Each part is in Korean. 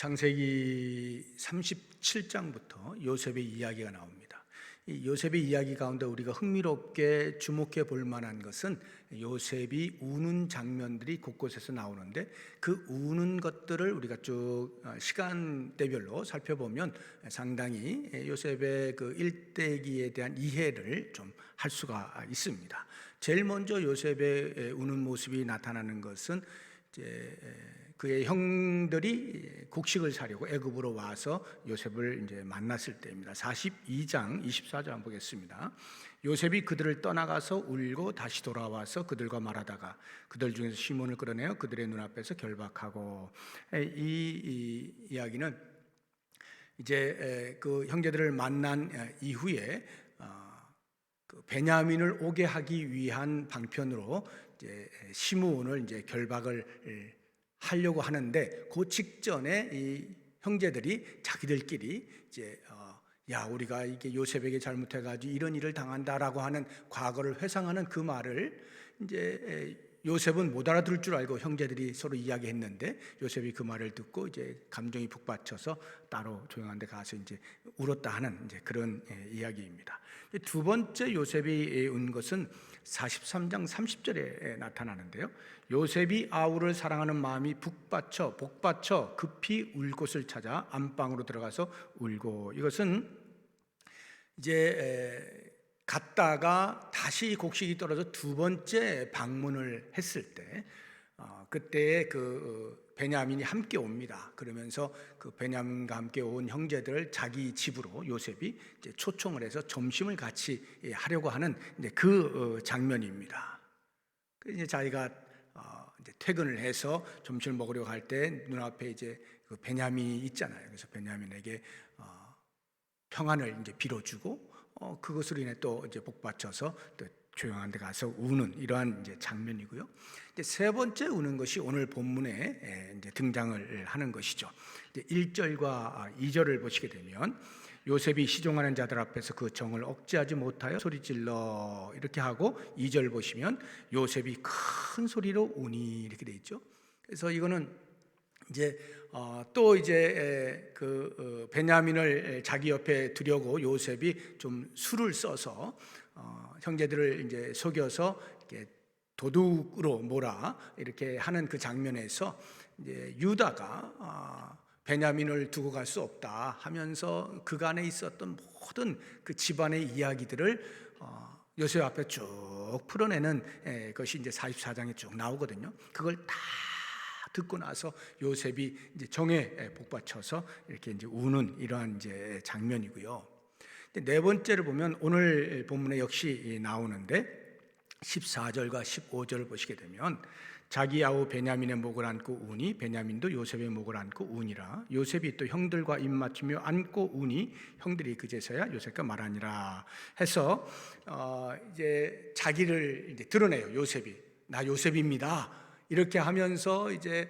창세기 37장부터 요셉의 이야기가 나옵니다. 이 요셉의 이야기 가운데 우리가 흥미롭게 주목해 볼 만한 것은 요셉이 우는 장면들이 곳곳에서 나오는데, 그 우는 것들을 우리가 쭉 시간대별로 살펴보면 상당히 요셉의 그 일대기에 대한 이해를 좀 할 수가 있습니다. 제일 먼저 요셉의 우는 모습이 나타나는 것은 이제 그의 형들이 곡식을 사려고 애굽으로 와서 요셉을 이제 만났을 때입니다. 42장 24절 보겠습니다. 요셉이 그들을 떠나가서 울고 다시 돌아와서 그들과 말하다가 그들 중에서 시몬을 끌어내어 그들의 눈앞에서 결박하고, 이 이야기는 이제 그 형제들을 만난 이후에 그 베냐민을 오게 하기 위한 방편으로 이제 시므온을 이제 결박을 하려고 하는데, 그 직전에 이 형제들이 자기들끼리 이제 야, 우리가 이게 요셉에게 잘못해가지고 이런 일을 당한다라고 하는 과거를 회상하는 그 말을 이제 요셉은 못 알아들을 줄 알고 형제들이 서로 이야기했는데, 요셉이 그 말을 듣고 이제 감정이 북받쳐서 따로 조용한 데 가서 이제 울었다 하는 이제 그런 이야기입니다. 두 번째 요셉이 운 것은 43장 30절에 나타나는데요. 요셉이 아우를 사랑하는 마음이 복받쳐 급히 울 곳을 찾아 안방으로 들어가서 울고, 이것은 이제 갔다가 다시 곡식이 떨어져 두 번째 방문을 했을 때, 그때 그 베냐민이 함께 옵니다. 그러면서 그 베냐민과 함께 온 형제들을 자기 집으로 요셉이 이제 초청을 해서 점심을 같이 하려고 하는 이제 그 장면입니다. 이제 자기가 이제 퇴근을 해서 점심을 먹으려고 할 때 눈앞에 이제 그 베냐민이 있잖아요. 그래서 베냐민에게 평안을 이제 빌어주고, 그것으로 인해 또 이제 복받쳐서 또 조용한 데 가서 우는 이러한 이제 장면이고요. 이제 세 번째 우는 것이 오늘 본문에 이제 등장을 하는 것이죠. 이제 1절과 2절을 보시게 되면 요셉이 시종하는 자들 앞에서 그 정을 억제하지 못하여 소리질러 이렇게 하고, 2절 보시면 요셉이 큰 소리로 우니 이렇게 돼 있죠. 그래서 이거는 이제 또 이제 그 베냐민을 자기 옆에 두려고 요셉이 좀 수를 써서 형제들을 이제 속여서 이렇게 도둑으로 몰아 이렇게 하는 그 장면에서 이제 유다가 베냐민을 두고 갈 수 없다 하면서 그간에 있었던 모든 그 집안의 이야기들을 요셉 앞에 쭉 풀어내는 것이 이제 44장에 쭉 나오거든요. 그걸 다 듣고 나서 요셉이 이제 정에 복받쳐서 이렇게 이제 우는 이러한 이제 장면이고요. 네 번째를 보면 오늘 본문에 역시 나오는데 14절과 15절을 보시게 되면 자기 아우 베냐민의 목을 안고 우니 베냐민도 요셉의 목을 안고 우니라. 요셉이 또 형들과 입맞추며 안고 우니 형들이 그제서야 요셉과 말하니라 해서 이제 자기를 이제 드러내요. 요셉이 나 요셉입니다. 이렇게 하면서 이제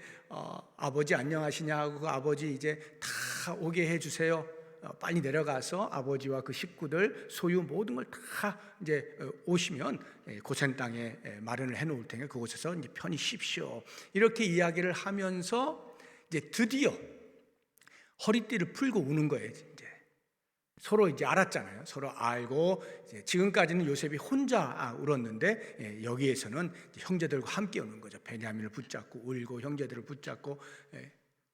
아버지 안녕하시냐고, 아버지 이제 다 오게 해주세요. 빨리 내려가서 아버지와 그 식구들 소유 모든 걸 다 이제 오시면 고센 땅에 마련을 해놓을 테니까 그곳에서 이제 편히 쉬십시오. 이렇게 이야기를 하면서 이제 드디어 허리띠를 풀고 우는 거예요. 이제 서로 이제 알았잖아요. 서로 알고 이제 지금까지는 요셉이 혼자 울었는데 여기에서는 형제들과 함께 우는 거죠. 베냐민을 붙잡고 울고 형제들을 붙잡고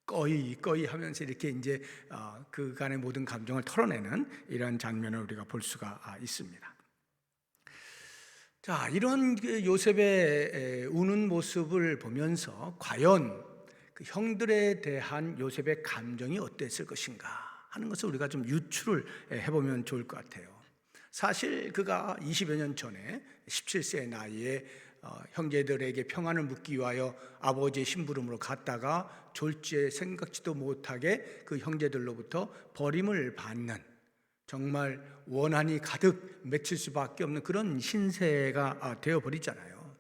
꺼이 하면서 이렇게 이제 그간의 모든 감정을 털어내는 이런 장면을 우리가 볼 수가 있습니다. 자, 이런 요셉의 우는 모습을 보면서 과연 그 형들에 대한 요셉의 감정이 어땠을 것인가 하는 것을 우리가 좀 유추를 해보면 좋을 것 같아요. 사실 그가 20여 년 전에 17세의 나이에 형제들에게 평안을 묻기 위하여 아버지의 심부름으로 갔다가 졸지에 생각지도 못하게 그 형제들로부터 버림을 받는, 정말 원한이 가득 맺힐 수밖에 없는 그런 신세가 되어버리잖아요.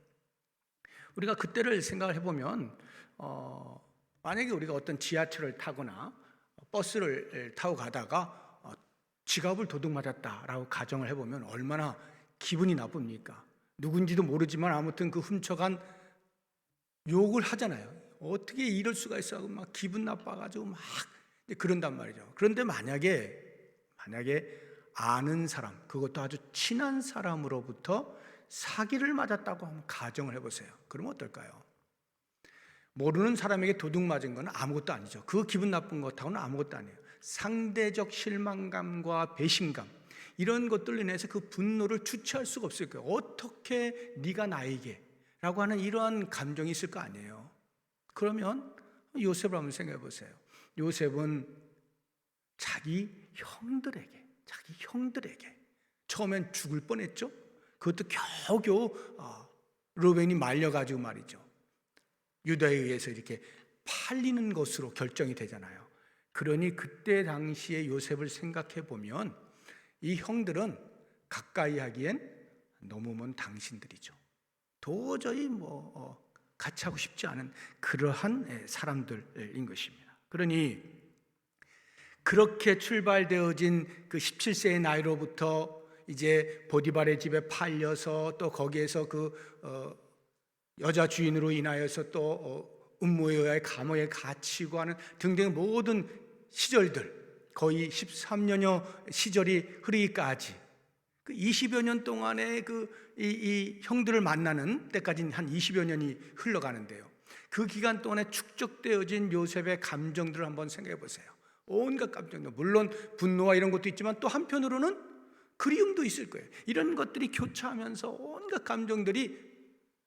우리가 그때를 생각을 해보면 만약에 우리가 어떤 지하철을 타거나 버스를 타고 가다가 지갑을 도둑 맞았다라고 가정을 해보면 얼마나 기분이 나쁩니까? 누군지도 모르지만 아무튼 그 훔쳐간 욕을 하잖아요. 어떻게 이럴 수가 있어 하고 막 기분 나빠가지고 막 그런단 말이죠. 그런데 만약에 아는 사람, 그것도 아주 친한 사람으로부터 사기를 맞았다고 한번 가정을 해보세요. 그럼 어떨까요? 모르는 사람에게 도둑 맞은 건 아무것도 아니죠. 그 기분 나쁜 것하고는 아무것도 아니에요. 상대적 실망감과 배신감, 이런 것들로 인해서 그 분노를 주체할 수가 없을 거예요. 어떻게 네가 나에게 라고 하는 이러한 감정이 있을 거 아니에요. 그러면 요셉을 한번 생각해 보세요. 요셉은 자기 형들에게 처음엔 죽을 뻔했죠. 그것도 겨우겨우 르벤이 말려가지고 말이죠, 유다에 의해서 이렇게 팔리는 것으로 결정이 되잖아요. 그러니 그때 당시에 요셉을 생각해 보면 이 형들은 가까이 하기엔 너무 먼 당신들이죠. 도저히 같이 하고 싶지 않은 그러한 사람들인 것입니다. 그러니 그렇게 출발되어진 그 17세의 나이로부터 이제 보디발의 집에 팔려서 또 거기에서 그 여자 주인으로 인하여서 또 음모에 의해 감옥에 갇히고 하는 등등 모든 시절들, 거의 13년여 시절이 흐르기까지 그 20여 년 동안의 이 형들을 만나는 때까지는 한 20여 년이 흘러가는데요. 그 기간 동안에 축적되어진 요셉의 감정들을 한번 생각해 보세요. 온갖 감정들, 물론 분노와 이런 것도 있지만 또 한편으로는 그리움도 있을 거예요. 이런 것들이 교차하면서 온갖 감정들이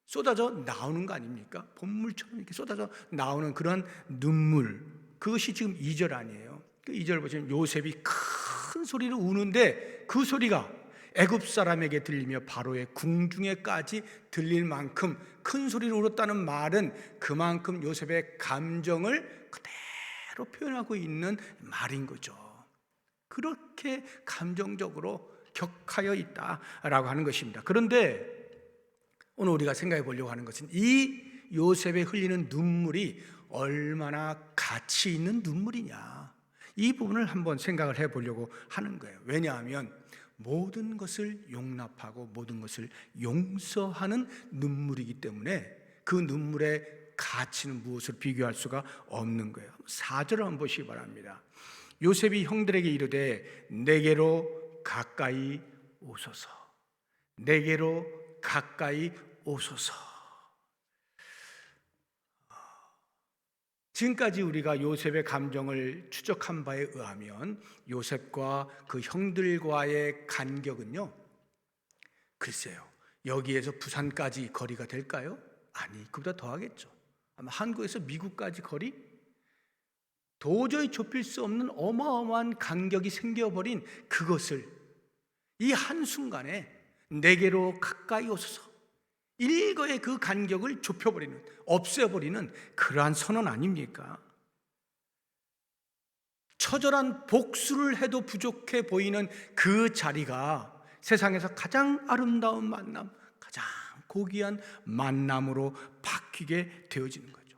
쏟아져 나오는 거 아닙니까? 본물처럼 이렇게 쏟아져 나오는 그런 눈물, 그것이 지금 2절 아니에요. 그 2절 보시면 요셉이 큰 소리로 우는데 그 소리가 애굽 사람에게 들리며 바로의 궁중에까지 들릴 만큼 큰 소리로 울었다는 말은 그만큼 요셉의 감정을 그대로 표현하고 있는 말인 거죠. 그렇게 감정적으로 격하여 있다라고 하는 것입니다. 그런데 오늘 우리가 생각해 보려고 하는 것은 이 요셉의 흘리는 눈물이 얼마나 가치 있는 눈물이냐, 이 부분을 한번 생각을 해 보려고 하는 거예요. 왜냐하면 모든 것을 용납하고 모든 것을 용서하는 눈물이기 때문에 그 눈물의 가치는 무엇을 비교할 수가 없는 거예요. 4절을 한번 보시기 바랍니다. 요셉이 형들에게 이르되 내게로 가까이 오소서, 내게로 가까이 오소서. 지금까지 우리가 요셉의 감정을 추적한 바에 의하면 요셉과 그 형들과의 간격은요, 글쎄요, 여기에서 부산까지 거리가 될까요? 아니, 그보다 더 하겠죠. 아마 한국에서 미국까지 거리? 도저히 좁힐 수 없는 어마어마한 간격이 생겨버린 그것을 이 한순간에 내게로 가까이 오소서, 일거의 그 간격을 좁혀버리는, 없애버리는 그러한 선언 아닙니까? 처절한 복수를 해도 부족해 보이는 그 자리가 세상에서 가장 아름다운 만남, 가장 고귀한 만남으로 바뀌게 되어지는 거죠.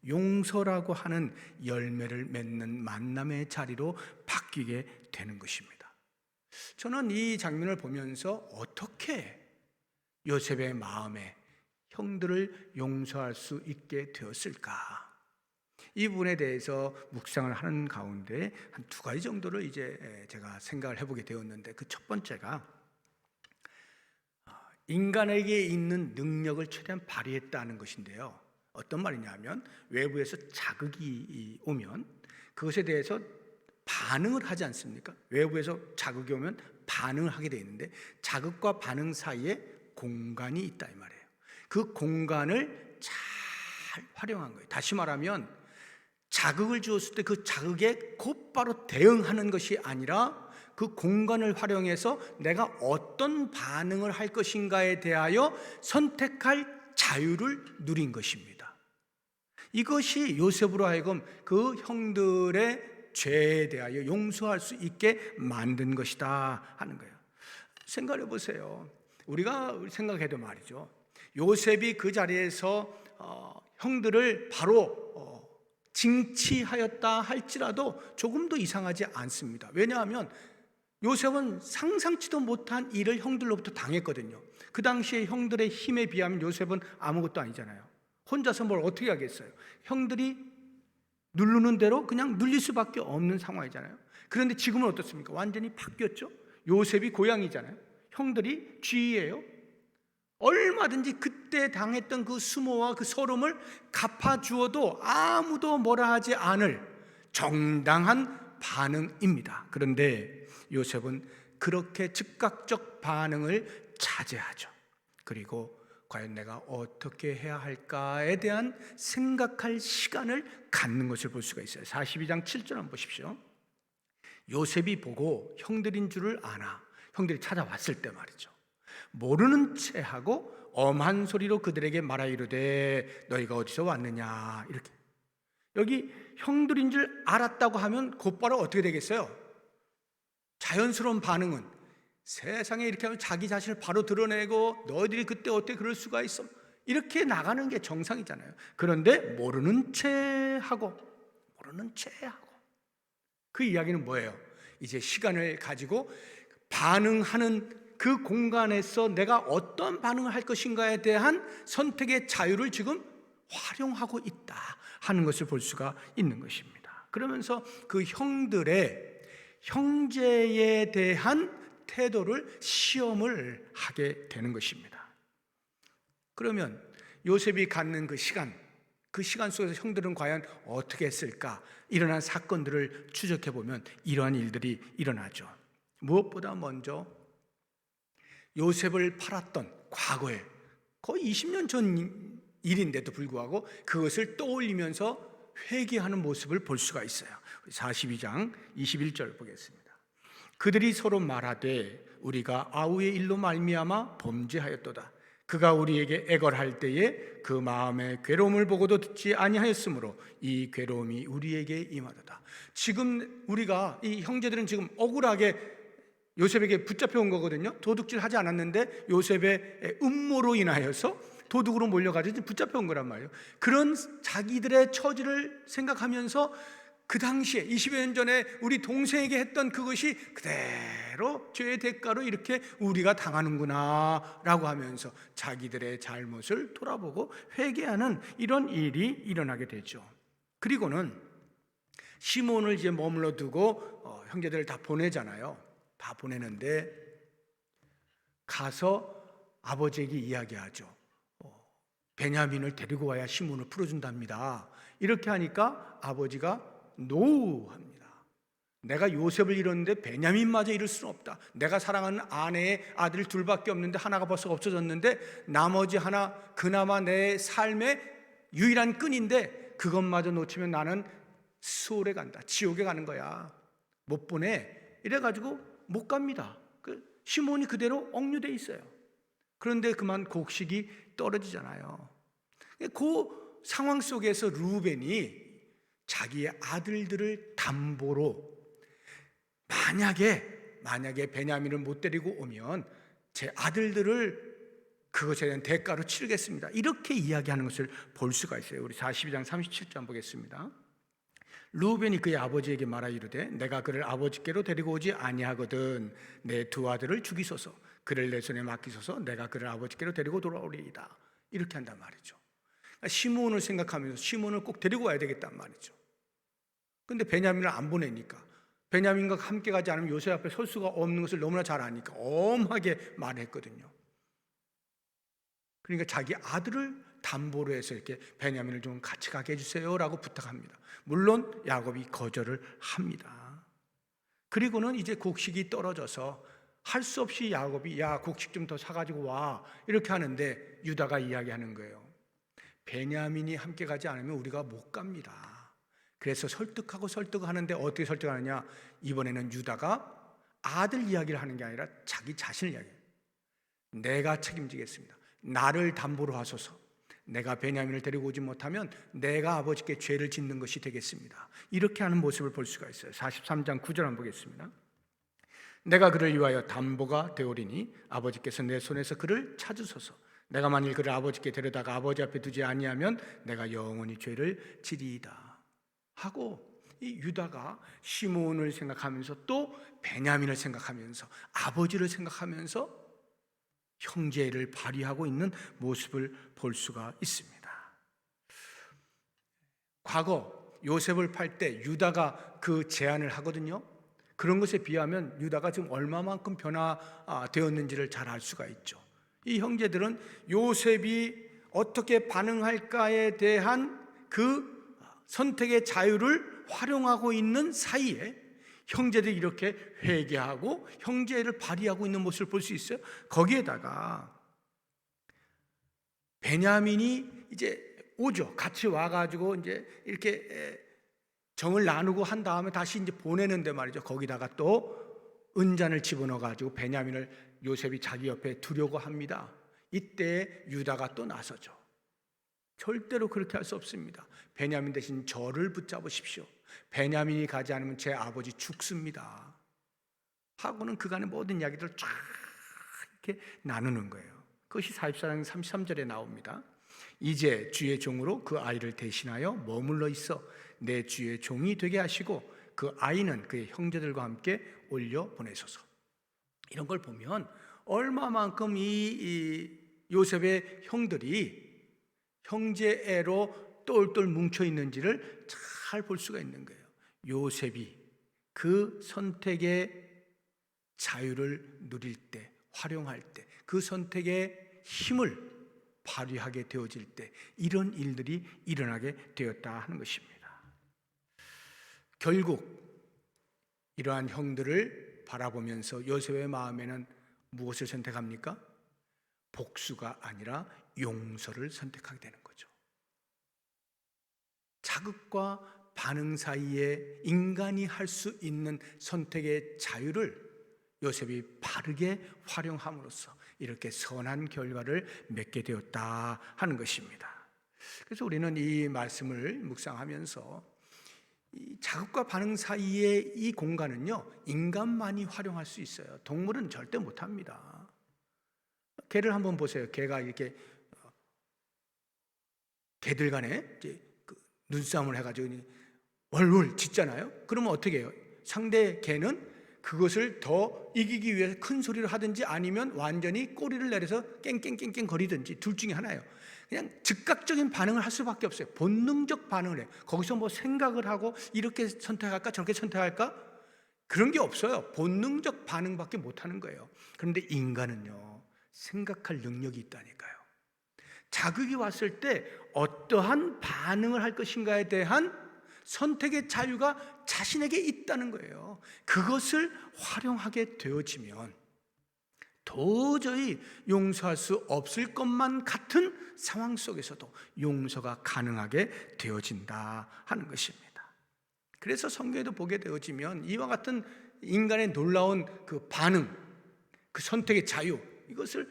용서라고 하는 열매를 맺는 만남의 자리로 바뀌게 되는 것입니다. 저는 이 장면을 보면서 어떻게 요셉의 마음에 형들을 용서할 수 있게 되었을까, 이 부분에 대해서 묵상을 하는 가운데 한 2가지 정도를 이제 제가 생각을 해보게 되었는데, 그 첫 번째가 인간에게 있는 능력을 최대한 발휘했다는 것인데요. 어떤 말이냐면 외부에서 자극이 오면 그것에 대해서 반응을 하지 않습니까? 외부에서 자극이 오면 반응을 하게 되어 있는데 자극과 반응 사이에 공간이 있다 이 말이에요. 그 공간을 잘 활용한 거예요. 다시 말하면 자극을 주었을 때 그 자극에 곧바로 대응하는 것이 아니라 그 공간을 활용해서 내가 어떤 반응을 할 것인가에 대하여 선택할 자유를 누린 것입니다. 이것이 요셉으로 하여금 그 형들의 죄에 대하여 용서할 수 있게 만든 것이다 하는 거예요. 생각해 보세요. 우리가 생각해도 말이죠, 요셉이 그 자리에서 형들을 바로 징치하였다 할지라도 조금도 이상하지 않습니다. 왜냐하면 요셉은 상상치도 못한 일을 형들로부터 당했거든요. 그 당시에 형들의 힘에 비하면 요셉은 아무것도 아니잖아요. 혼자서 뭘 어떻게 하겠어요? 형들이 누르는 대로 그냥 눌릴 수밖에 없는 상황이잖아요. 그런데 지금은 어떻습니까? 완전히 바뀌었죠. 요셉이 고향이잖아요. 형들이 쥐예요. 얼마든지 그때 당했던 그 수모와 그 서름을 갚아주어도 아무도 뭐라 하지 않을 정당한 반응입니다. 그런데 요셉은 그렇게 즉각적 반응을 자제하죠. 그리고 과연 내가 어떻게 해야 할까에 대한 생각할 시간을 갖는 것을 볼 수가 있어요. 42장 7절 한번 보십시오. 요셉이 보고 형들인 줄을 아나, 형들이 찾아왔을 때 말이죠, 모르는 채 하고 엄한 소리로 그들에게 말하 이르되 너희가 어디서 왔느냐. 이렇게, 여기 형들인 줄 알았다고 하면 곧바로 어떻게 되겠어요? 자연스러운 반응은 세상에 이렇게 하면 자기 자신을 바로 드러내고 너희들이 그때 어떻게 그럴 수가 있어, 이렇게 나가는 게 정상이잖아요. 그런데 모르는 채 하고 그 이야기는 뭐예요? 이제 시간을 가지고 반응하는 그 공간에서 내가 어떤 반응을 할 것인가에 대한 선택의 자유를 지금 활용하고 있다 하는 것을 볼 수가 있는 것입니다. 그러면서 그 형제에 대한 태도를 시험을 하게 되는 것입니다. 그러면 요셉이 갖는 그 시간 속에서 형들은 과연 어떻게 했을까? 일어난 사건들을 추적해 보면 이러한 일들이 일어나죠. 무엇보다 먼저 요셉을 팔았던 과거에 거의 20년 전 일인데도 불구하고 그것을 떠올리면서 회개하는 모습을 볼 수가 있어요. 42장 21절 보겠습니다. 그들이 서로 말하되 우리가 아우의 일로 말미암아 범죄하였도다. 그가 우리에게 애걸할 때에 그 마음의 괴로움을 보고도 듣지 아니하였으므로 이 괴로움이 우리에게 임하도다. 지금 우리가, 이 형제들은 지금 억울하게 요셉에게 붙잡혀 온 거거든요. 도둑질 하지 않았는데 요셉의 음모로 인하여서 도둑으로 몰려가지고 붙잡혀 온 거란 말이에요. 그런 자기들의 처지를 생각하면서 그 당시에 20여 년 전에 우리 동생에게 했던 그것이 그대로 죄의 대가로 이렇게 우리가 당하는구나 라고 하면서 자기들의 잘못을 돌아보고 회개하는 이런 일이 일어나게 되죠. 그리고는 시몬을 이제 머물러 두고 형제들을 다 보내잖아요. 다 보내는데 가서 아버지에게 이야기하죠. 베냐민을 데리고 와야 시몬을 풀어준답니다. 이렇게 하니까 아버지가 노합니다. 내가 요셉을 잃었는데 베냐민마저 잃을 수는 없다. 내가 사랑하는 아내의 아들 둘밖에 없는데 하나가 벌써 없어졌는데 나머지 하나 그나마 내 삶의 유일한 끈인데 그것마저 놓치면 나는 수월에 간다. 지옥에 가는 거야. 못 보내. 이래가지고 못 갑니다. 시몬이 그대로 억류돼 있어요. 그런데 그만 곡식이 떨어지잖아요. 그 상황 속에서 루벤이 자기의 아들들을 담보로 만약에 베냐민을 못 데리고 오면 제 아들들을 그것에 대한 대가로 치르겠습니다. 이렇게 이야기하는 것을 볼 수가 있어요. 우리 42장 37절 보겠습니다. 루벤이 그의 아버지에게 말하 이르되 내가 그를 아버지께로 데리고 오지 아니하거든 내 두 아들을 죽이소서 그를 내 손에 맡기소서 내가 그를 아버지께로 데리고 돌아오리이다. 이렇게 한단 말이죠. 시몬을 생각하면서 시몬을 꼭 데리고 와야 되겠단 말이죠. 근데 베냐민을 안 보내니까, 베냐민과 함께 가지 않으면 요셉 앞에 설 수가 없는 것을 너무나 잘 아니까 엄하게 말했거든요. 그러니까 자기 아들을 담보로 해서 이렇게 베냐민을 좀 같이 가게 해주세요라고 부탁합니다. 물론 야곱이 거절을 합니다. 그리고는 이제 곡식이 떨어져서 할 수 없이 야곱이 야 곡식 좀 더 사가지고 와 이렇게 하는데 유다가 이야기하는 거예요. 베냐민이 함께 가지 않으면 우리가 못 갑니다. 그래서 설득하는데 어떻게 설득하느냐? 이번에는 유다가 아들 이야기를 하는 게 아니라 자기 자신을 이야기해요. 내가 책임지겠습니다. 나를 담보로 하소서. 내가 베냐민을 데리고 오지 못하면 내가 아버지께 죄를 짓는 것이 되겠습니다. 이렇게 하는 모습을 볼 수가 있어요. 43장 9절 한번 보겠습니다. 내가 그를 위하여 담보가 되오리니 아버지께서 내 손에서 그를 찾으소서. 내가 만일 그를 아버지께 데려다가 아버지 앞에 두지 아니하면 내가 영원히 죄를 지리이다 하고, 이 유다가 시몬을 생각하면서 또 베냐민을 생각하면서 아버지를 생각하면서 형제를 발휘하고 있는 모습을 볼 수가 있습니다. 과거 요셉을 팔 때 유다가 그 제안을 하거든요. 그런 것에 비하면 유다가 지금 얼마만큼 변화되었는지를 잘 알 수가 있죠. 이 형제들은 요셉이 어떻게 반응할까에 대한 그 선택의 자유를 활용하고 있는 사이에 형제들이 이렇게 회개하고 형제를 발휘하고 있는 모습을 볼 수 있어요. 거기에다가 베냐민이 이제 오죠. 같이 와가지고 이제 이렇게 정을 나누고 한 다음에 다시 이제 보내는데 말이죠. 거기다가 또 은잔을 집어넣어가지고 베냐민을 요셉이 자기 옆에 두려고 합니다. 이때 유다가 또 나서죠. 절대로 그렇게 할 수 없습니다. 베냐민 대신 저를 붙잡으십시오. 베냐민이 가지 않으면 제 아버지 죽습니다. 하고는 그간의 모든 이야기들을 쫙 이렇게 나누는 거예요. 그것이 44장 33절에 나옵니다. 이제 주의 종으로 그 아이를 대신하여 머물러 있어 내 주의 종이 되게 하시고 그 아이는 그의 형제들과 함께 올려 보내소서. 이런 걸 보면 얼마만큼 이 요셉의 형들이 형제애로 똘똘 뭉쳐 있는지를 잘 볼 수가 있는 거예요. 요셉이 그 선택의 자유를 누릴 때, 활용할 때, 그 선택의 힘을 발휘하게 되어질 때 이런 일들이 일어나게 되었다 하는 것입니다. 결국 이러한 형들을 바라보면서 요셉의 마음에는 무엇을 선택합니까? 복수가 아니라 용서를 선택하게 되는 거죠. 자극과 반응 사이에 인간이 할 수 있는 선택의 자유를 요셉이 바르게 활용함으로써 이렇게 선한 결과를 맺게 되었다 하는 것입니다. 그래서 우리는 이 말씀을 묵상하면서 이 자극과 반응 사이의 이 공간은요, 인간만이 활용할 수 있어요. 동물은 절대 못합니다. 개를 한번 보세요. 개가 이렇게 개들 간에 이제 눈싸움을 해가지고 월월 짖잖아요. 그러면 어떻게 해요? 상대 개는 그것을 더 이기기 위해서 큰 소리를 하든지 아니면 완전히 꼬리를 내려서 깽깽깽깽 거리든지 둘 중에 하나예요. 그냥 즉각적인 반응을 할 수밖에 없어요. 본능적 반응을 해요. 거기서 뭐 생각을 하고 이렇게 선택할까 저렇게 선택할까 그런 게 없어요. 본능적 반응밖에 못하는 거예요. 그런데 인간은요, 생각할 능력이 있다니까요. 자극이 왔을 때 어떠한 반응을 할 것인가에 대한 선택의 자유가 자신에게 있다는 거예요. 그것을 활용하게 되어지면 도저히 용서할 수 없을 것만 같은 상황 속에서도 용서가 가능하게 되어진다 하는 것입니다. 그래서 성경에도 보게 되어지면 이와 같은 인간의 놀라운 그 반응, 그 선택의 자유, 이것을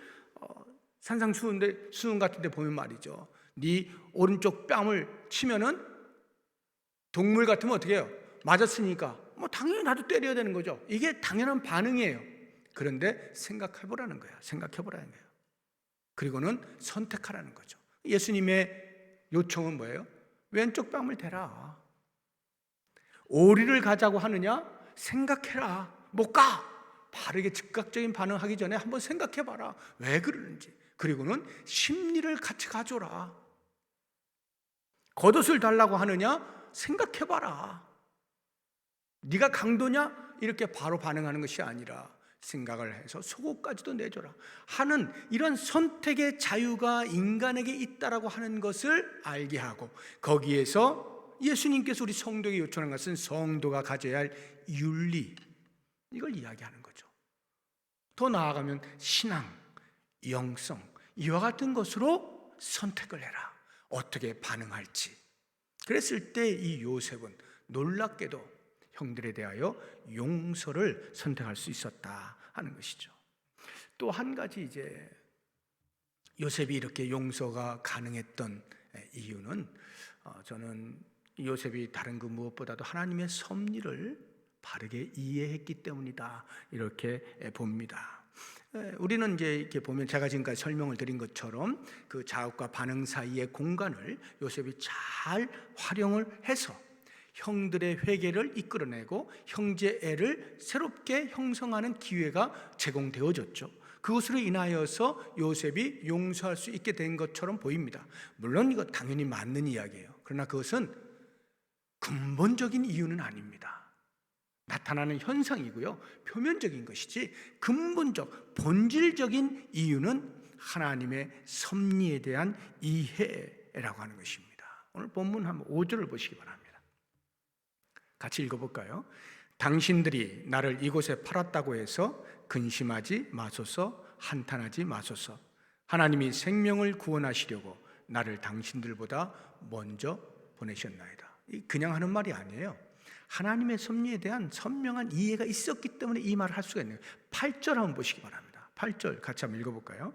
산상수훈 같은 데 보면 말이죠. 네 오른쪽 뺨을 치면은 동물 같으면 어떻게 해요? 맞았으니까 뭐 당연히 나도 때려야 되는 거죠. 이게 당연한 반응이에요. 그런데 생각해보라는 거예요. 생각해보라는 거예요. 그리고는 선택하라는 거죠. 예수님의 요청은 뭐예요? 왼쪽 뺨을 대라. 오리를 가자고 하느냐? 생각해라. 못 가. 바르게 즉각적인 반응하기 전에 한번 생각해봐라. 왜 그러는지. 그리고는 심리를 같이 가져라. 겉옷을 달라고 하느냐? 생각해봐라. 네가 강도냐? 이렇게 바로 반응하는 것이 아니라 생각을 해서 속옷까지도 내줘라 하는 이런 선택의 자유가 인간에게 있다라고 하는 것을 알게 하고, 거기에서 예수님께서 우리 성도에게 요청하는 것은 성도가 가져야 할 윤리, 이걸 이야기하는 거죠. 더 나아가면 신앙, 영성, 이와 같은 것으로 선택을 해라. 어떻게 반응할지. 그랬을 때 이 요셉은 놀랍게도 형들에 대하여 용서를 선택할 수 있었다 하는 것이죠. 또 한 가지 이제 요셉이 이렇게 용서가 가능했던 이유는 저는 요셉이 다른 그 무엇보다도 하나님의 섭리를 바르게 이해했기 때문이다 이렇게 봅니다. 우리는 이제 이렇게 보면 제가 지금까지 설명을 드린 것처럼 그 자극과 반응 사이의 공간을 요셉이 잘 활용을 해서 형들의 회개를 이끌어내고 형제애를 새롭게 형성하는 기회가 제공되어졌죠. 그것으로 인하여서 요셉이 용서할 수 있게 된 것처럼 보입니다. 물론 이거 당연히 맞는 이야기예요. 그러나 그것은 근본적인 이유는 아닙니다. 나타나는 현상이고요, 표면적인 것이지 근본적, 본질적인 이유는 하나님의 섭리에 대한 이해라고 하는 것입니다. 오늘 본문 한번 5절을 보시기 바랍니다. 같이 읽어볼까요? 당신들이 나를 이곳에 팔았다고 해서 근심하지 마소서, 한탄하지 마소서. 하나님이 생명을 구원하시려고 나를 당신들보다 먼저 보내셨나이다. 그냥 하는 말이 아니에요. 하나님의 섭리에 대한 선명한 이해가 있었기 때문에 이 말을 할 수가 있네요. 8절 한번 보시기 바랍니다. 8절 같이 한번 읽어볼까요?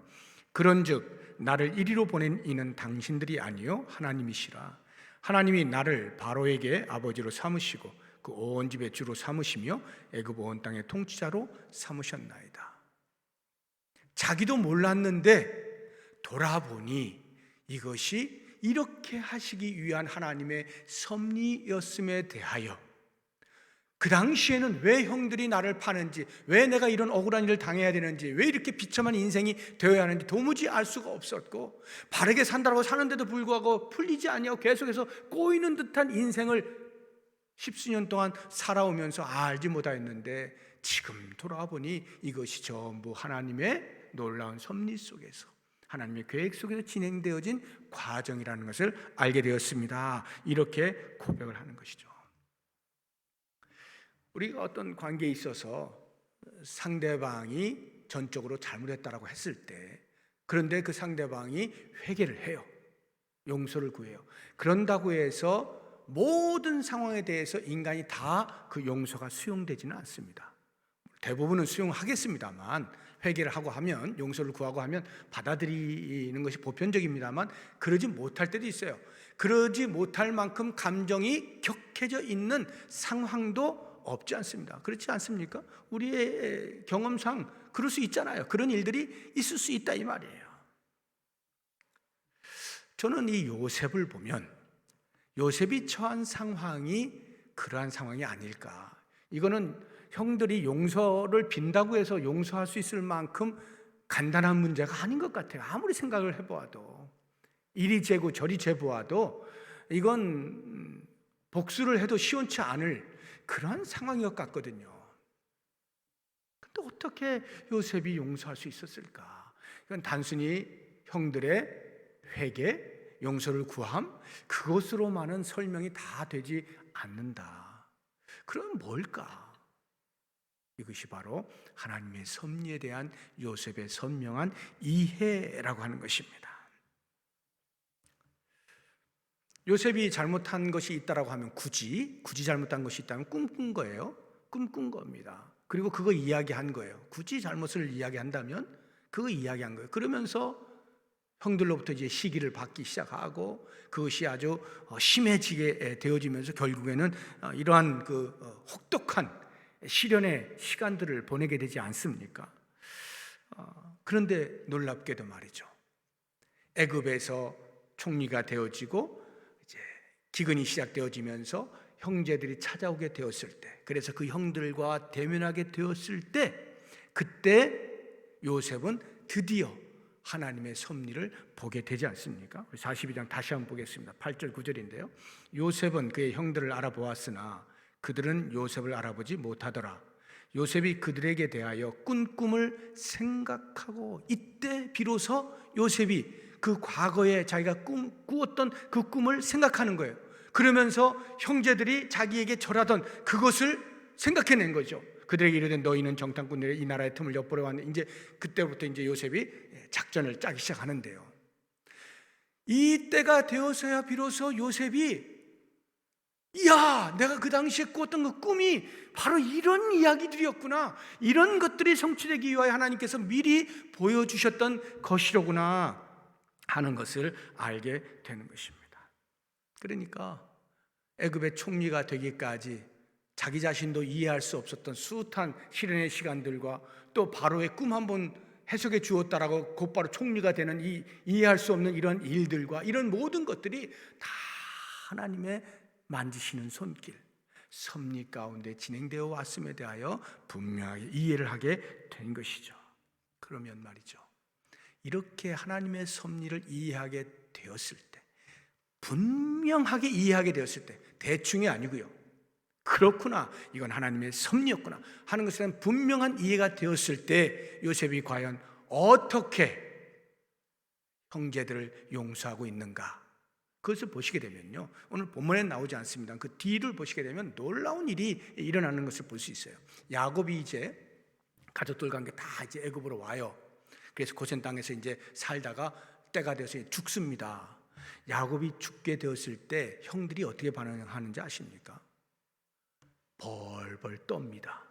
그런즉 나를 이리로 보낸 이는 당신들이 아니요 하나님이시라. 하나님이 나를 바로에게 아버지로 삼으시고 그 온 집의 주로 삼으시며 애굽 온 땅의 통치자로 삼으셨나이다. 자기도 몰랐는데 돌아보니 이것이 이렇게 하시기 위한 하나님의 섭리였음에 대하여, 그 당시에는 왜 형들이 나를 파는지, 왜 내가 이런 억울한 일을 당해야 되는지, 왜 이렇게 비참한 인생이 되어야 하는지 도무지 알 수가 없었고, 바르게 산다고 사는데도 불구하고 풀리지 아니하고 계속해서 꼬이는 듯한 인생을 십수년 동안 살아오면서 알지 못하였는데, 지금 돌아보니 이것이 전부 하나님의 놀라운 섭리 속에서, 하나님의 계획 속에서 진행되어진 과정이라는 것을 알게 되었습니다. 이렇게 고백을 하는 것이죠. 우리가 어떤 관계에 있어서 상대방이 전적으로 잘못했다라고 했을 때, 그런데 그 상대방이 회개를 해요. 용서를 구해요. 그런다고 해서 모든 상황에 대해서 인간이 다 그 용서가 수용되지는 않습니다. 대부분은 수용하겠습니다만, 회개를 하고 하면, 용서를 구하고 하면 받아들이는 것이 보편적입니다만, 그러지 못할 때도 있어요. 그러지 못할 만큼 감정이 격해져 있는 상황도 없지 않습니다. 그렇지 않습니까? 우리의 경험상 그럴 수 있잖아요. 그런 일들이 있을 수 있다 이 말이에요. 저는 이 요셉을 보면 요셉이 처한 상황이 그러한 상황이 아닐까. 이거는 형들이 용서를 빈다고 해서 용서할 수 있을 만큼 간단한 문제가 아닌 것 같아요. 아무리 생각을 해보아도, 이리 재고 저리 재보아도 이건 복수를 해도 시원치 않을 그런 상황인 것 같거든요. 근데 어떻게 요셉이 용서할 수 있었을까? 이건 단순히 형들의 회개, 용서를 구함, 그것으로만은 설명이 다 되지 않는다. 그럼 뭘까? 이것이 바로 하나님의 섭리에 대한 요셉의 선명한 이해라고 하는 것입니다. 요셉이 잘못한 것이 있다라고 하면 굳이 잘못한 것이 있다면 꿈꾼 거예요. 꿈꾼 겁니다. 그리고 그거 이야기한 거예요. 굳이 잘못을 이야기한다면 그거 이야기한 거예요. 그러면서 형들로부터 이제 시기를 받기 시작하고, 그것이 아주 심해지게 되어지면서 결국에는 이러한 그 혹독한 시련의 시간들을 보내게 되지 않습니까? 그런데 놀랍게도 말이죠, 애굽에서 총리가 되어지고 이제 기근이 시작되어지면서 형제들이 찾아오게 되었을 때, 그래서 그 형들과 대면하게 되었을 때, 그때 요셉은 드디어 하나님의 섭리를 보게 되지 않습니까? 42장 다시 한번 보겠습니다. 8절 9절인데요. 요셉은 그의 형들을 알아보았으나 그들은 요셉을 알아보지 못하더라. 요셉이 그들에게 대하여 꾼 꿈을 생각하고, 이때 비로소 요셉이 그 과거에 자기가 꾸었던 그 꿈을 생각하는 거예요. 그러면서 형제들이 자기에게 절하던 그것을 생각해낸 거죠. 그들에게 이르되 너희는 정탐꾼들의 이 나라의 틈을 엿보려 왔는데, 이제 그때부터 이제 요셉이 작전을 짜기 시작하는데요. 이때가 되어서야 비로소 요셉이, 이야, 내가 그 당시에 꾸었던 그 꿈이 바로 이런 이야기들이었구나, 이런 것들이 성취되기 위하여 하나님께서 미리 보여주셨던 것이로구나 하는 것을 알게 되는 것입니다. 그러니까 애굽의 총리가 되기까지 자기 자신도 이해할 수 없었던 숱한 시련의 시간들과, 또 바로의 꿈 한 번 해석해 주었다라고 곧바로 총리가 되는 이 이해할 수 없는 이런 일들과, 이런 모든 것들이 다 하나님의 만지시는 손길, 섭리 가운데 진행되어 왔음에 대하여 분명하게 이해를 하게 된 것이죠. 그러면 말이죠, 이렇게 하나님의 섭리를 이해하게 되었을 때, 분명하게 이해하게 되었을 때, 대충이 아니고요, 그렇구나, 이건 하나님의 섭리였구나 하는 것에 대한 분명한 이해가 되었을 때 요셉이 과연 어떻게 형제들을 용서하고 있는가, 그것을 보시게 되면요, 오늘 본문에 나오지 않습니다. 그 뒤를 보시게 되면 놀라운 일이 일어나는 것을 볼 수 있어요. 야곱이 이제 가족들과 함께 다 이제 애굽으로 와요. 그래서 고센 땅에서 이제 살다가 때가 되어서 죽습니다. 야곱이 죽게 되었을 때 형들이 어떻게 반응하는지 아십니까? 벌벌 떱니다.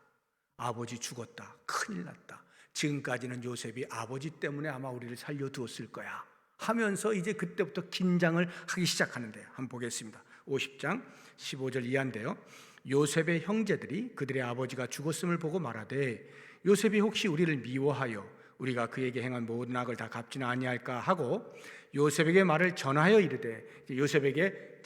아버지 죽었다, 큰일 났다, 지금까지는 요셉이 아버지 때문에 아마 우리를 살려두었을 거야 하면서 이제 그때부터 긴장을 하기 시작하는데요. 한번 보겠습니다. 50장 15절 이하인데요. 요셉의 형제들이 그들의 아버지가 죽었음을 보고 말하되 요셉이 혹시 우리를 미워하여 우리가 그에게 행한 모든 악을 다 갚지는 아니할까 하고 요셉에게 말을 전하여 이르되, 요셉에게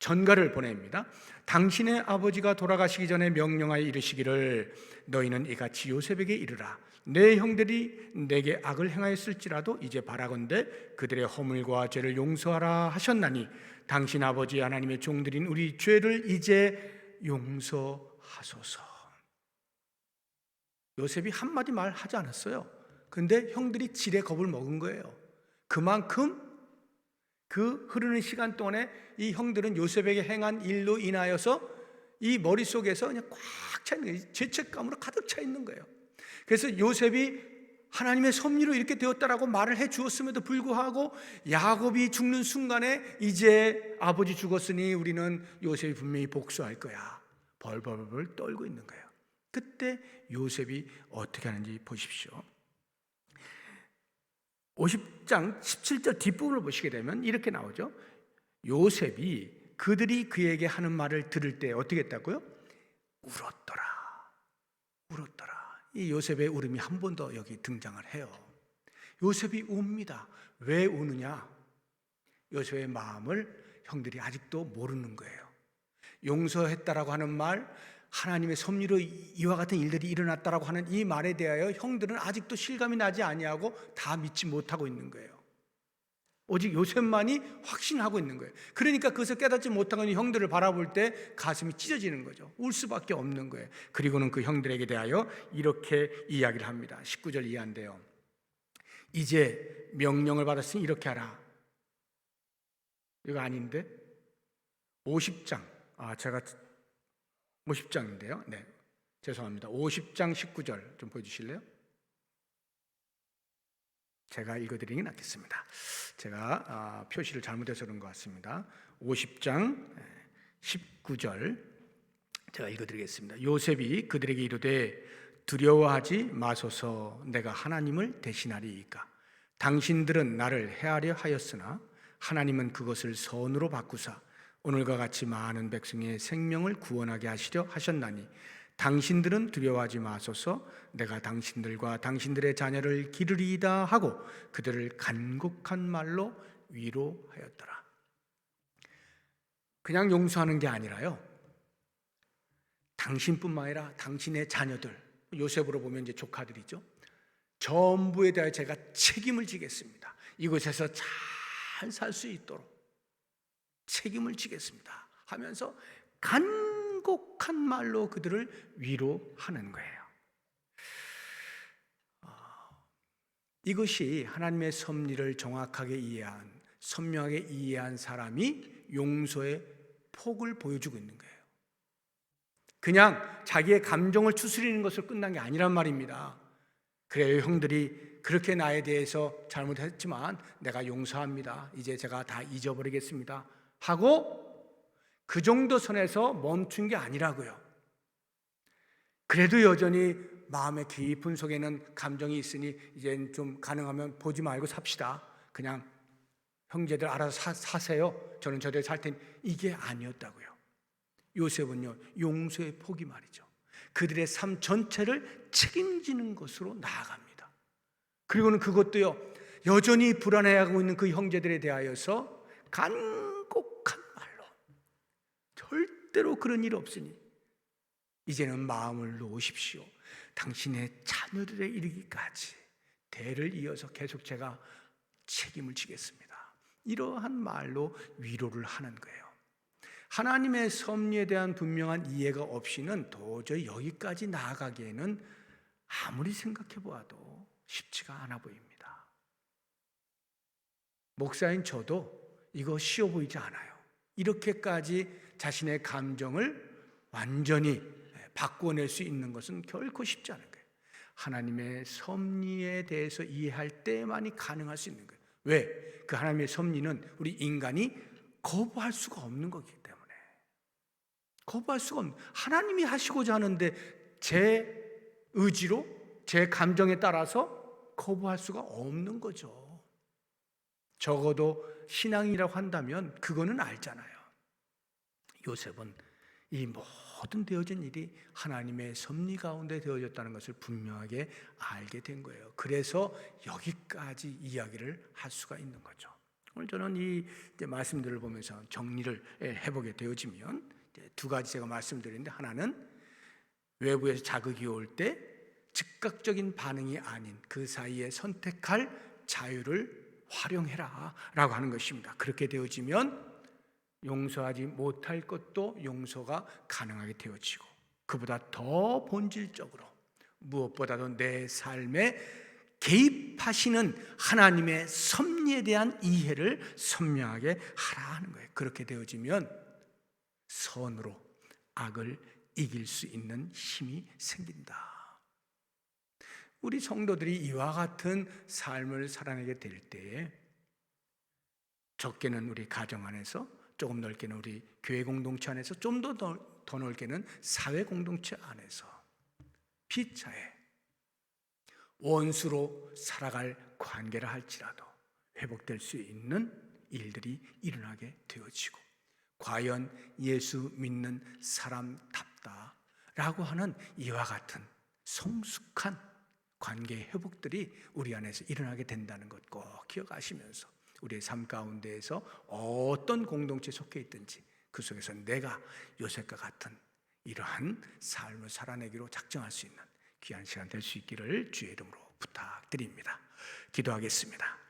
전가를 보냅니다. 당신의 아버지가 돌아가시기 전에 명령하여 이르시기를 너희는 이같이 요셉에게 이르라. 내 형들이 내게 악을 행하였을지라도 이제 바라건대 그들의 허물과 죄를 용서하라 하셨나니 당신 아버지 하나님의 종들인 우리 죄를 이제 용서하소서. 요셉이 한마디 말 하지 않았어요. 근데 형들이 지레 겁을 먹은 거예요. 그만큼 그 흐르는 시간 동안에 이 형들은 요셉에게 행한 일로 인하여서 이 머릿속에서 그냥 꽉 차 있는 거예요. 죄책감으로 가득 차 있는 거예요. 그래서 요셉이 하나님의 섭리로 이렇게 되었다라고 말을 해 주었음에도 불구하고 야곱이 죽는 순간에 이제 아버지 죽었으니 우리는 요셉이 분명히 복수할 거야, 벌벌벌 떨고 있는 거예요. 그때 요셉이 어떻게 하는지 보십시오. 50장 17절 뒷부분을 보시게 되면 이렇게 나오죠. 요셉이 그들이 그에게 하는 말을 들을 때 어떻게 했다고요? 울었더라. 이 요셉의 울음이 한 번 더 여기 등장을 해요. 요셉이 웁니다. 왜 우느냐? 요셉의 마음을 형들이 아직도 모르는 거예요. 용서했다라고 하는 말, 하나님의 섭리로 이와 같은 일들이 일어났다라고 하는 이 말에 대하여 형들은 아직도 실감이 나지 아니하고 다 믿지 못하고 있는 거예요. 오직 요셉만이 확신하고 있는 거예요. 그러니까 그것을 깨닫지 못하는 형들을 바라볼 때 가슴이 찢어지는 거죠. 울 수밖에 없는 거예요. 그리고는 그 형들에게 대하여 이렇게 이야기를 합니다. 19절 이하인데요. 이제 명령을 받았으니 이렇게 하라. 이거 아닌데 50장 제가 50장인데요. 네, 죄송합니다. 50장 19절 좀 보여주실래요? 제가 읽어드리는 게 낫겠습니다. 제가 표시를 잘못해서 그런 것 같습니다. 50장 19절 제가 읽어드리겠습니다. 요셉이 그들에게 이르되 두려워하지 마소서, 내가 하나님을 대신하리이까. 당신들은 나를 해하려 하였으나 하나님은 그것을 선으로 바꾸사 오늘과 같이 많은 백성의 생명을 구원하게 하시려 하셨나니 당신들은 두려워하지 마소서, 내가 당신들과 당신들의 자녀를 기르리이다 하고 그들을 간곡한 말로 위로하였더라. 그냥 용서하는 게 아니라요, 당신뿐만 아니라 당신의 자녀들, 요셉으로 보면 이제 조카들이죠, 전부에 대하여 제가 책임을 지겠습니다. 이곳에서 잘 살 수 있도록 책임을 지겠습니다 하면서 간곡한 말로 그들을 위로하는 거예요. 이것이 하나님의 섭리를 정확하게 이해한, 선명하게 이해한 사람이 용서의 폭을 보여주고 있는 거예요. 그냥 자기의 감정을 추스리는 것으로 끝난 게 아니란 말입니다. 그래요, 형들이 그렇게 나에 대해서 잘못했지만 내가 용서합니다, 이제 제가 다 잊어버리겠습니다 하고 그 정도 선에서 멈춘 게 아니라고요. 그래도 여전히 마음의 깊은 속에는 감정이 있으니 이제 좀 가능하면 보지 말고 삽시다, 그냥 형제들 알아서 사세요, 저는 저대로 살 테니, 이게 아니었다고요. 요셉은요, 용서의 폭이 말이죠, 그들의 삶 전체를 책임지는 것으로 나아갑니다. 그리고는 그것도요, 여전히 불안해하고 있는 그 형제들에 대하여서 간곡한 말로, 절대로 그런 일 없으니 이제는 마음을 놓으십시오, 당신의 자녀들에 이르기까지 대를 이어서 계속 제가 책임을 지겠습니다, 이러한 말로 위로를 하는 거예요. 하나님의 섭리에 대한 분명한 이해가 없이는 도저히 여기까지 나아가기에는 아무리 생각해 보아도 쉽지가 않아 보입니다. 목사인 저도 이거 쉬워 보이지 않아요. 이렇게까지 자신의 감정을 완전히 바꿔낼 수 있는 것은 결코 쉽지 않은 거예요. 하나님의 섭리에 대해서 이해할 때만이 가능할 수 있는 거예요. 왜? 그 하나님의 섭리는 우리 인간이 거부할 수가 없는 거기 때문에. 거부할 수가 없는, 하나님이 하시고자 하는데 제 의지로, 제 감정에 따라서 거부할 수가 없는 거죠. 적어도 신앙이라고 한다면 그거는 알잖아요. 요셉은 이 모든 되어진 일이 하나님의 섭리 가운데 되어졌다는 것을 분명하게 알게 된 거예요. 그래서 여기까지 이야기를 할 수가 있는 거죠. 오늘 저는 이 말씀들을 보면서 정리를 해보게 되어지면 두 가지 제가 말씀드리는데, 하나는 외부에서 자극이 올 때 즉각적인 반응이 아닌 그 사이에 선택할 자유를 활용해라 라고 하는 것입니다. 그렇게 되어지면 용서하지 못할 것도 용서가 가능하게 되어지고, 그보다 더 본질적으로 무엇보다도 내 삶에 개입하시는 하나님의 섭리에 대한 이해를 선명하게 하라 하는 거예요. 그렇게 되어지면 선으로 악을 이길 수 있는 힘이 생긴다. 우리 성도들이 이와 같은 삶을 살아내게 될 때에, 적게는 우리 가정 안에서, 조금 넓게는 우리 교회 공동체 안에서, 좀 더 넓게는 사회 공동체 안에서 피차에 원수로 살아갈 관계를 할지라도 회복될 수 있는 일들이 일어나게 되어지고, 과연 예수 믿는 사람답다라고 하는 이와 같은 성숙한 관계 회복들이 우리 안에서 일어나게 된다는 것 꼭 기억하시면서, 우리의 삶 가운데에서 어떤 공동체에 속해 있든지 그 속에서 내가 요셉과 같은 이러한 삶을 살아내기로 작정할 수 있는 귀한 시간 될 수 있기를 주의 이름으로 부탁드립니다. 기도하겠습니다.